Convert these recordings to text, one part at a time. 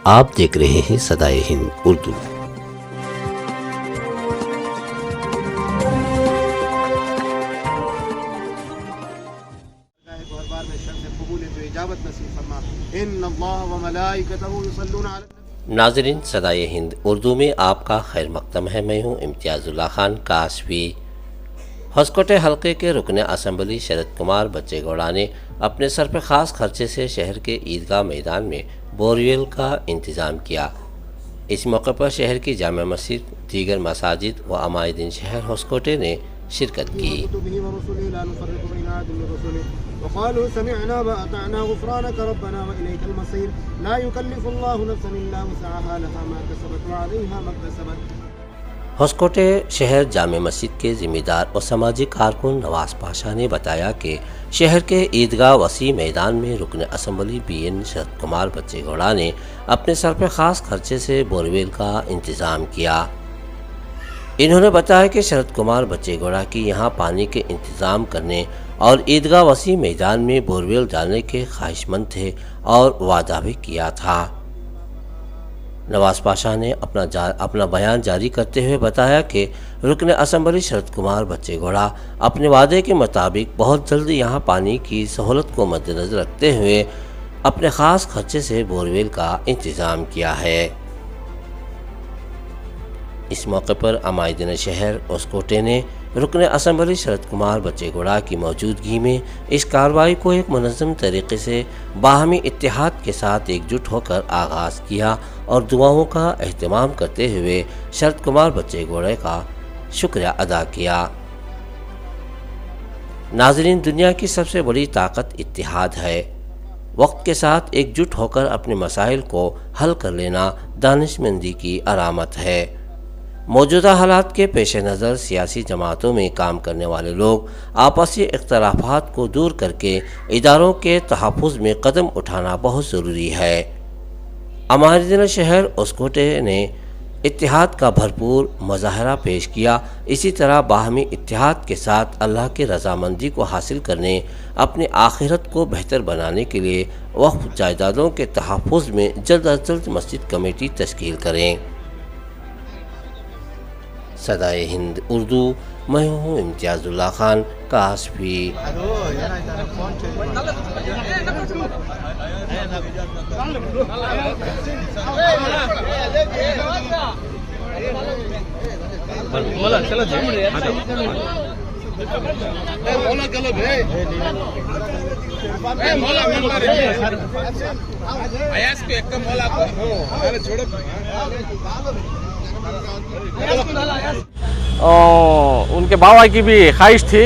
आप देख रहे हैं सदाए हिंद उर्दू। नाज़रीन, सदाए हिंद उर्दू में आपका खैर मकदम है। मैं हूँ इम्तियाज़ुल्लाह खान काशफी। होसकोटे हल्के के रुकन असम्बली शरद कुमार बच्चेगौड़ा ने अपने सर पर ख़ास खर्चे से शहर के ईदगाह मैदान में बोरवेल का इंतज़ाम किया। इस मौके पर शहर की जामा मस्जिद, दीगर मसाजिद व अमायदीन शहर होसकोटे ने शिरकत की। होसकोटे शहर जामे मस्जिद के ज़िम्मेदार और समाजी कारकुन नवाज पाशा ने बताया कि शहर के ईदगाह वसी मैदान में रुकन असम्बली BN शरद कुमार बच्चेगौड़ा ने अपने सर पर ख़ास खर्चे से बोरवेल का इंतज़ाम किया। इन्होंने बताया कि शरद कुमार बच्चेगौड़ा की यहाँ पानी के इंतज़ाम करने और ईदगाह वसी मैदान में बोरवेल डालने के ख्वाहिशमंद थे और वादा भी किया था। नवाज पाशा ने अपना बयान जारी करते हुए बताया कि रुकन असम्बली शरद कुमार बच्चेगौड़ा अपने वादे के मुताबिक बहुत जल्द यहाँ पानी की सहूलत को मद्देनज़र रखते हुए अपने ख़ास खर्चे से बोरवेल का इंतज़ाम किया है। इस मौके पर अमायदीन शहर होसकोटे ने रुकन असम्बली शरद कुमार बच्चेगौड़ा की मौजूदगी में इस कार्रवाई को एक मुनज़्ज़म तरीके से बाहमी इत्तेहाद के साथ एकजुट होकर आगाज़ किया और दुआओं का एहतमाम करते हुए शरद कुमार बच्चेगौड़े का शुक्रिया अदा किया। नाज़रीन, दुनिया की सबसे बड़ी ताकत इत्तेहाद है। वक्त के साथ एकजुट होकर अपने मसाइल को हल कर लेना दानिशमंदी की अलामत है। मौजूदा हालात के पेश नज़र सियासी जमातों में काम करने वाले लोग आपसी इख्तलाफात को दूर करके इदारों के तहफ़्फ़ुज़ में कदम उठाना बहुत ज़रूरी है। अमायदीन शहर होसकोटे ने इत्तेहाद का भरपूर मुज़ाहरा पेश किया। इसी तरह बाहमी इत्तेहाद के साथ अल्लाह की रज़ामंदी को हासिल करने, अपनी आखिरत को बेहतर बनाने के लिए वक्फ जायदादों के तहफ़्फ़ुज़ में जल्द अज जल्द मस्जिद कमेटी तश्कील करें। सदाए हिंद उर्दू, मैं हूँ इम्तियाज़ुल्लाह खान काशफी। उनके बाबा की भी ख्वाहिश थी,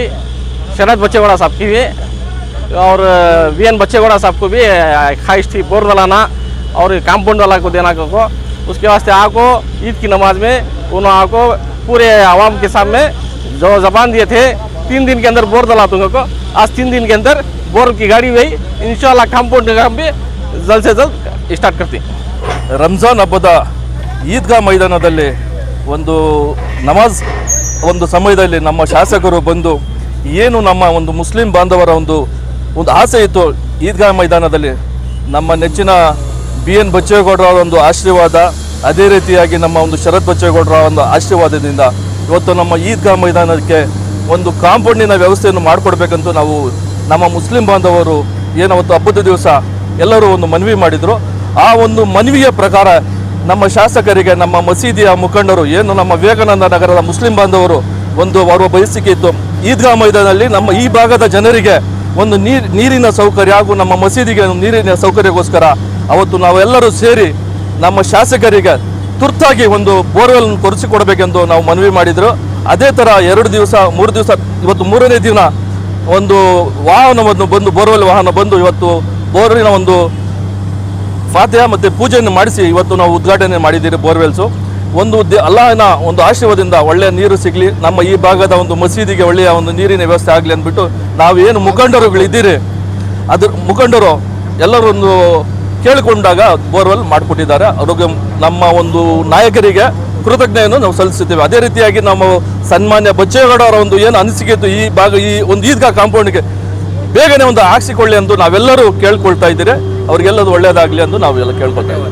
शरद बच्चेगौड़ा साहब की भी, और BN बच्चेगौड़ा साहब को भी ख्वाहिश थी बोर डलाना और काम्पाउंड वाला को देना को। उसके वास्ते आपको ईद की नमाज में उन्होंने आपको पूरे आवाम के सामने जो ज़बान दिए थे 3 दिन के अंदर बोर डला दूंगा को, आज 3 दिन के अंदर बोर की गाड़ी गई। इंशाल्लाह काम्पाउंड का काम भी जल्द से जल्द स्टार्ट करती। ರಂಜಾನ್ ಹಬ್ಬದ ಈದ್ಗಾ ಮೈದಾನದಲ್ಲಿ ಒಂದು ನಮಾಜ್ ಒಂದು ಸಮಯದಲ್ಲಿ ನಮ್ಮ ಶಾಸಕರು ಬಂದು ಏನು ನಮ್ಮ ಒಂದು ಮುಸ್ಲಿಂ ಬಾಂಧವರ ಒಂದು ಆಸೆ ಇತ್ತು, ಈದ್ಗಾ ಮೈದಾನದಲ್ಲಿ ನಮ್ಮ ನೆಚ್ಚಿನ BN ಬಚ್ಚೇಗೌಡರ ಒಂದು ಆಶೀರ್ವಾದ, ಅದೇ ರೀತಿಯಾಗಿ ನಮ್ಮ ಒಂದು ಶರದ್ ಬಚ್ಚೇಗೌಡರ ಒಂದು ಆಶೀರ್ವಾದದಿಂದ ಇವತ್ತು ನಮ್ಮ ಈದ್ಗಾ ಮೈದಾನಕ್ಕೆ ಒಂದು ಕಾಂಪೌಂಡಿನ ವ್ಯವಸ್ಥೆಯನ್ನು ಮಾಡಿಕೊಡ್ಬೇಕಂತ ನಾವು ನಮ್ಮ ಮುಸ್ಲಿಂ ಬಾಂಧವರು ಏನವತ್ತು ಹಬ್ಬದ ದಿವಸ ಎಲ್ಲರೂ ಒಂದು ಮನವಿ ಮಾಡಿದರು. ಆ ಒಂದು ಮನವಿಯ ಪ್ರಕಾರ ನಮ್ಮ ಶಾಸಕರಿಗೆ, ನಮ್ಮ ಮಸೀದಿಯ ಮುಖಂಡರು, ಏನು ನಮ್ಮ ವಿವೇಕಾನಂದ ನಗರದ ಮುಸ್ಲಿಂ ಬಾಂಧವರು ಒಂದು ಅವರ ಬಯಸಿಕೆ ಇತ್ತು, ಈದ್ಗಾ ಮೈದಾನದಲ್ಲಿ ನಮ್ಮ ಈ ಭಾಗದ ಜನರಿಗೆ ಒಂದು ನೀರಿನ ಸೌಕರ್ಯ ಹಾಗೂ ನಮ್ಮ ಮಸೀದಿಗೆ ನೀರಿನ ಸೌಕರ್ಯಕ್ಕೋಸ್ಕರ ಅವತ್ತು ನಾವೆಲ್ಲರೂ ಸೇರಿ ನಮ್ಮ ಶಾಸಕರಿಗೆ ತುರ್ತಾಗಿ ಒಂದು ಬೋರ್ವೆಲ್ ಕೊಡಿಸಿಕೊಡಬೇಕೆಂದು ನಾವು ಮನವಿ ಮಾಡಿದರು. ಅದೇ ಥರ 2 ದಿವಸ 3 ದಿವಸ ಇವತ್ತು 3ನೇ ದಿನ ಒಂದು ವಾಹನವನ್ನು ಬಂದು ಬೋರ್ವೆಲ್ ವಾಹನ ಬಂದು ಇವತ್ತು ಬೋರಿನ ಒಂದು ಫಾತಿಹಾ ಮತ್ತು ಪೂಜೆಯನ್ನು ಮಾಡಿಸಿ ಇವತ್ತು ನಾವು ಉದ್ಘಾಟನೆ ಮಾಡಿದ್ದೀರಿ ಬೋರ್ವೆಲ್ಸು. ಒಂದು ಅಲ್ಲಾಹನ ಒಂದು ಆಶೀರ್ವಾದದಿಂದ ಒಳ್ಳೆಯ ನೀರು ಸಿಗಲಿ, ನಮ್ಮ ಈ ಭಾಗದ ಒಂದು ಮಸೀದಿಗೆ ಒಳ್ಳೆಯ ಒಂದು ನೀರಿನ ವ್ಯವಸ್ಥೆ ಆಗಲಿ ಅಂದ್ಬಿಟ್ಟು ನಾವೇನು ಮುಖಂಡರುಗಳಿದ್ದೀರಿ ಅದ್ರ ಮುಖಂಡರು ಎಲ್ಲರೊಂದು ಕೇಳಿಕೊಂಡಾಗ ಬೋರ್ವೆಲ್ ಮಾಡಿಕೊಟ್ಟಿದ್ದಾರೆ. ಅವ್ರಿಗೆ ನಮ್ಮ ಒಂದು ನಾಯಕರಿಗೆ ಕೃತಜ್ಞತೆಯನ್ನು ನಾವು ಸಲ್ಲಿಸುತ್ತೇವೆ. ಅದೇ ರೀತಿಯಾಗಿ ನಮ್ಮ ಸನ್ಮಾನ್ಯ ಬಚ್ಚೇಗೌಡ ಅವರ ಒಂದು ಏನು ಅನಿಸಿಕೆ ಇತ್ತು ಈ ಭಾಗ ಈ ಒಂದು ಈದ್ಗಾ ಕಾಂಪೌಂಡ್ಗೆ ಬೇಗನೆ ಒಂದು ಹಾಕಿಸಿಕೊಳ್ಳಿ ಎಂದು ನಾವೆಲ್ಲರೂ ಕೇಳ್ಕೊಳ್ತಾ ಇದ್ದೀರಿ. ಅವರಿಗೆಲ್ಲದು ಒಳ್ಳೆಯದಾಗಲಿ ಎಂದು ನಾವೆಲ್ಲ ಕೇಳ್ಕೊಳ್ತಾ ಇದ್ದೀವಿ.